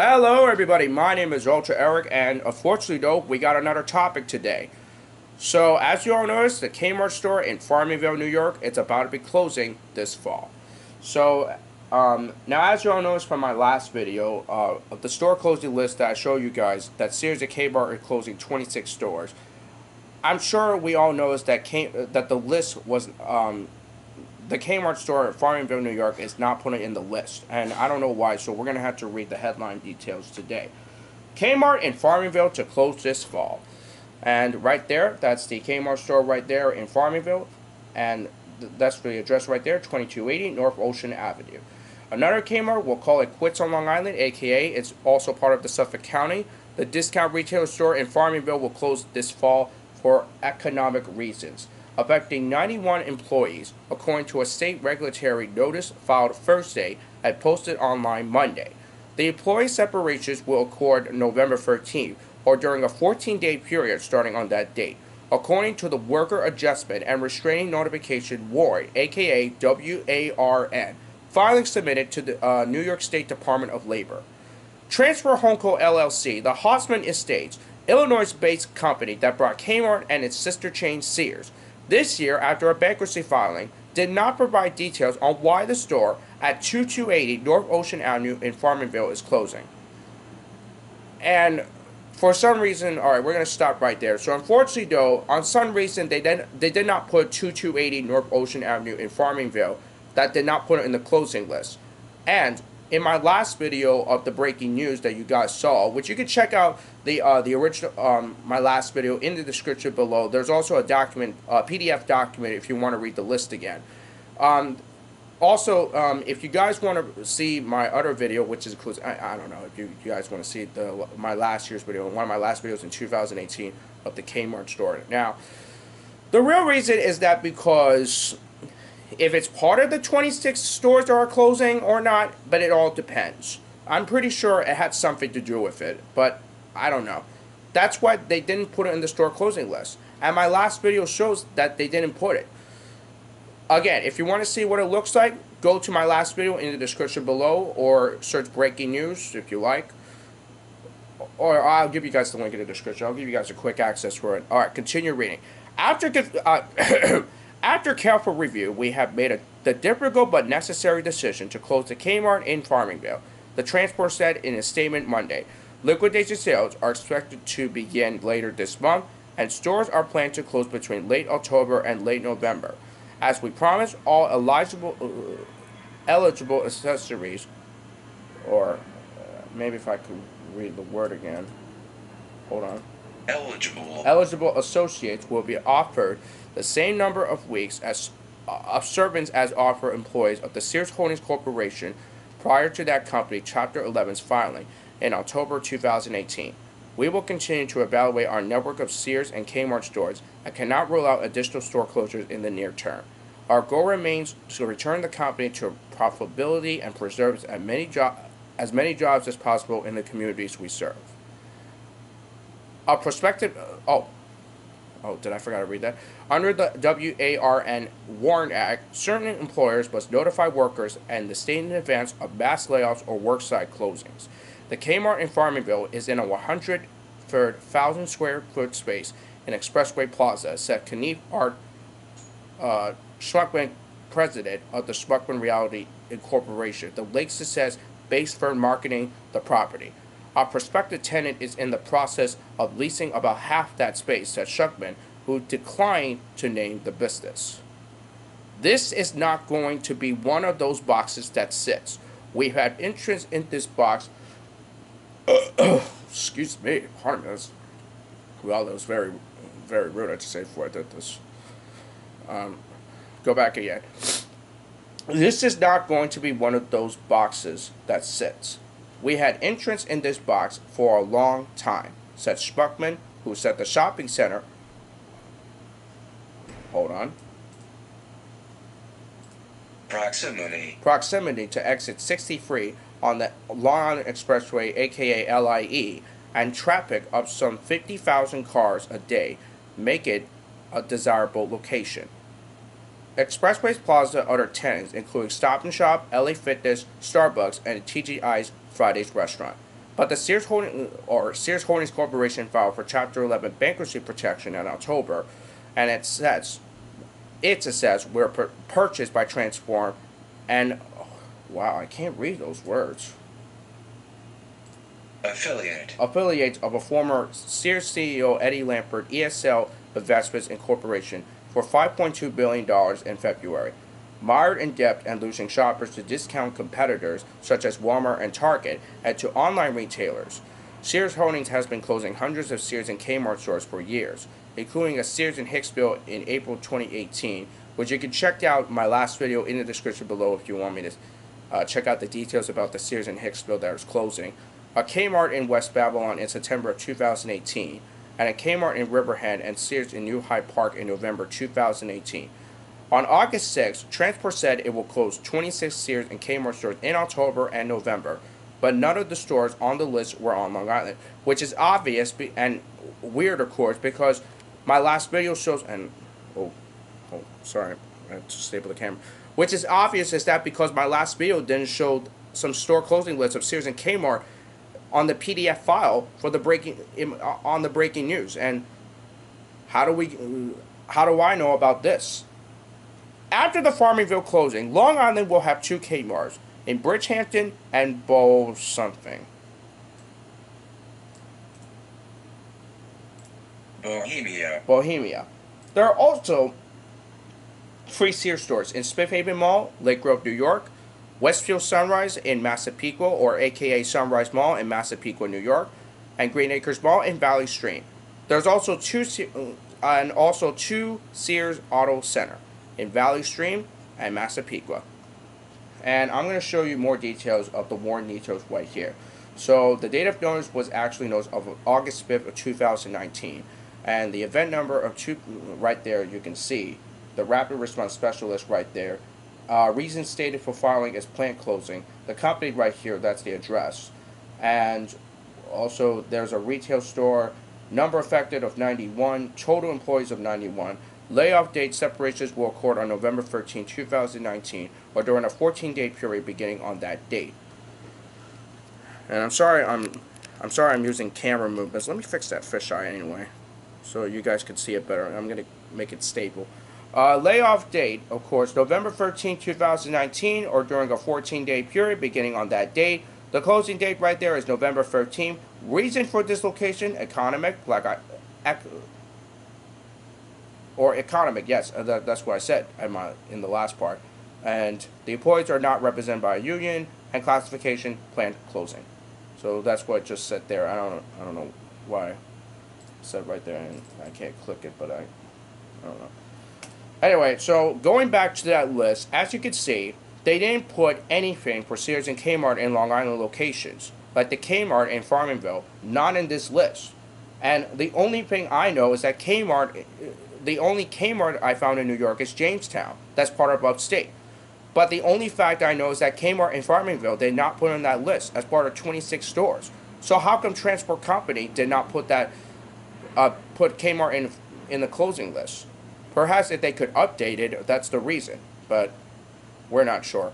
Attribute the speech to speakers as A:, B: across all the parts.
A: Hello everybody, my name is Ultra Eric, and unfortunately though, we got another topic today. So as you all noticed, the Kmart store in Farmingville, New York, it's about to be closing this fall. So now as you all noticed from my last video, of the store closing list that I showed you guys, that Sears and Kmart are closing 26 stores. I'm sure we all noticed that that the list was the Kmart store at Farmingville, New York is not put it in the list, and I don't know why, so we're going to have to read the headline details today. Kmart in Farmingville to close this fall. And right there, that's the Kmart store right there in Farmingville, and that's the address right there, 2280 North Ocean Avenue. Another Kmart, we'll call it Quits on Long Island, aka it's also part of the Suffolk County. The discount retailer store in Farmingville will close this fall for economic reasons, affecting 91 employees, according to a state regulatory notice filed Thursday and posted online Monday. The employee separations will occur November 13th, or during a 14-day period starting on that date, according to the Worker Adjustment and Restraining Notification Warrant, aka WARN, filing submitted to the New York State Department of Labor. Transfer Homeco LLC, the Hosman Estates, Illinois-based company that brought Kmart and its sister chain Sears, this year, after a bankruptcy filing, did not provide details on why the store at 2280 North Ocean Avenue in Farmingville is closing. And for some reason, alright, we're going to stop right there. So unfortunately though, on some reason, they did not put 2280 North Ocean Avenue in Farmingville. That did not put it in the closing list. And in my last video of the breaking news that you guys saw, which you can check out the original my last video in the description below. There's also a document, PDF document, if you want to read the list again. Also, if you guys want to see my other video, which includes I don't know if you guys want to see my last year's video, one of my last videos in 2018 of the Kmart store. Now, the real reason is that because if it's part of the 26 stores that are closing or not, but it all depends. I'm pretty sure it had something to do with it, but I don't know. That's why they didn't put it in the store closing list. And my last video shows that they didn't put it. Again, if you want to see what it looks like, go to my last video in the description below, or search breaking news if you like. Or I'll give you guys the link in the description. I'll give you guys a quick access for it. Alright, continue reading. After careful review, we have made the difficult but necessary decision to close the Kmart in Farmingville, the transport said in a statement Monday. Liquidation sales are expected to begin later this month, and stores are planned to close between late October and late November. As we promised, all eligible accessories, or maybe if I could read the word again, hold on. Eligible associates will be offered the same number of weeks of servants as offer employees of the Sears Holdings Corporation prior to that company Chapter 11's filing in October 2018. We will continue to evaluate our network of Sears and Kmart stores and cannot rule out additional store closures in the near term. Our goal remains to return the company to profitability and preserve as many jobs as possible in the communities we serve. A prospective did I forget to read that? Under the WARN Act, certain employers must notify workers and the state in advance of mass layoffs or worksite closings. The Kmart in Farmingville is in a 100,000 square foot space in Expressway Plaza, said Knief Art Schmuckman, president of the Schmuckman Realty Incorporation. The Lake says based for marketing the property. Our prospective tenant is in the process of leasing about half that space, said Schuckman, who declined to name the business. This is not going to be one of those boxes that sits. We've had interest in this box. Excuse me, pardon me. Well, that was very, very rude. I just say before I did this. Go back again. This is not going to be one of those boxes that sits. We had entrance in this box for a long time, said Schmuckman, who said the shopping center. Hold on. Proximity to exit 63 on the Long Island Expressway, aka LIE, and traffic of some 50,000 cars a day make it a desirable location. Expressway's Plaza other tenants, including Stop and Shop, LA Fitness, Starbucks, and TGI's Friday's Restaurant. But the Sears Holdings Corporation filed for Chapter 11 bankruptcy protection in October, and it says were purchased by Transform, and wow, I can't read those words. Affiliates of a former Sears CEO Eddie Lampert ESL Investments Incorporation for $5.2 billion in February. Mired in debt and losing shoppers to discount competitors such as Walmart and Target and to online retailers, Sears Holdings has been closing hundreds of Sears and Kmart stores for years, including a Sears in Hicksville in April 2018, which you can check out my last video in the description below if you want me to check out the details about the Sears in Hicksville that is closing, a Kmart in West Babylon in September of 2018, and a Kmart in Riverhead and Sears in New Hyde Park in November 2018. On August 6th, Transport said it will close 26 Sears and Kmart stores in October and November, but none of the stores on the list were on Long Island, which is obvious and weird, of course, because my last video shows, and sorry, I have to stable the camera, which is obvious is that because my last video didn't show some store closing lists of Sears and Kmart on the PDF file for the breaking news. And how do I know about this? After the Farmingville closing, Long Island will have 2 Kmarts in Bridgehampton and Bohemia. There are also 3 Sears stores in Smith Haven Mall, Lake Grove, New York, Westfield Sunrise in Massapequa, or aka Sunrise Mall in Massapequa, New York, and Green Acres Mall in Valley Stream. There's also 2 Sears Auto Center in Valley Stream and Massapequa. And I'm going to show you more details of the Warren Nitos right here. So the date of notice was actually noticed of August 5th of 2019. And the event number of 2, right there you can see. The Rapid Response Specialist right there. Reason stated for filing is plant closing. The company right here, that's the address. And also there's a retail store. Number affected of 91. Total employees of 91. Layoff date separations will occur on November 13, 2019, or during a 14-day period beginning on that date. And I'm sorry I'm using camera movements. Let me fix that fisheye anyway, so you guys can see it better. I'm gonna make it stable. Layoff date, of course, November 13, 2019, or during a 14-day period beginning on that date. The closing date right there is November 13. Reason for dislocation: economic, economic, yes, that's what I said in the last part. And the employees are not represented by a union, and classification, plant closing. So that's what it just said there. I don't know why it said right there, and I can't click it, but I don't know. Anyway, so going back to that list, as you can see, they didn't put anything for Sears and Kmart in Long Island locations, like the Kmart in Farmingville, not in this list. And the only thing I know is that the only Kmart I found in New York is Jamestown. That's part of upstate. But the only fact I know is that Kmart in Farmingville did not put on that list as part of 26 stores. So how come Transport Company did not put that, put Kmart in the closing list? Perhaps if they could update it, that's the reason. But we're not sure.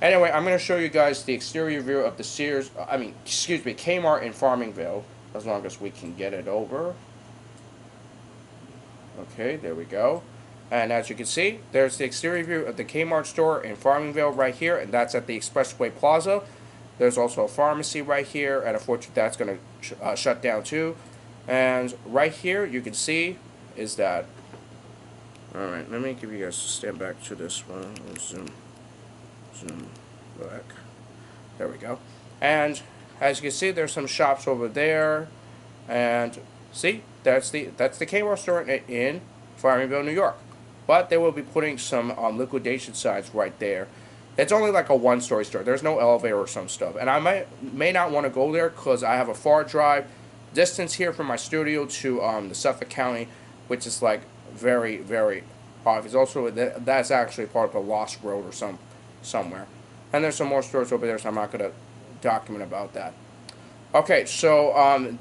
A: Anyway, I'm going to show you guys the exterior view of the Kmart in Farmingville, as long as we can get it over. Okay, there we go. And as you can see, there's the exterior view of the Kmart store in Farmingville right here, and that's at the Expressway Plaza. There's also a pharmacy right here, and unfortunately that's going to shut down too. And right here, you can see is that. Alright, let me give you guys a stand back to this one. Zoom back. There we go. And as you can see, there's some shops over there, and see, that's the Kmart store in Farmingville, New York. But they will be putting some liquidation signs right there. It's only like a one-story store. There's no elevator or some stuff. And I may not want to go there because I have a far drive distance here from my studio to the Suffolk County, which is like very, very obvious. Also, that's actually part of a lost road or somewhere. And there's some more stores over there, so I'm not going to document about that. Okay, so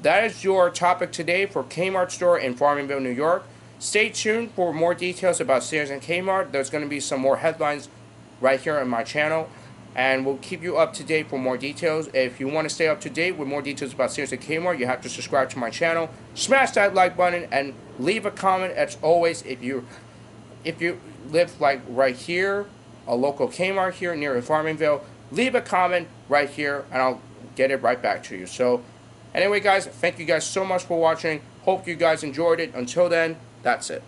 A: that is your topic today for Kmart store in Farmingville, New York. Stay tuned for more details about Sears and Kmart. There's going to be some more headlines right here on my channel. and we'll keep you up to date for more details. If you want to stay up to date with more details about Sears Kmart, you have to subscribe to my channel, smash that like button, and leave a comment. As always, if you live like right here, a local Kmart here near Farmingville, leave a comment right here and I'll get it right back to you. So anyway guys, thank you guys so much for watching. Hope you guys enjoyed it. Until then, that's it.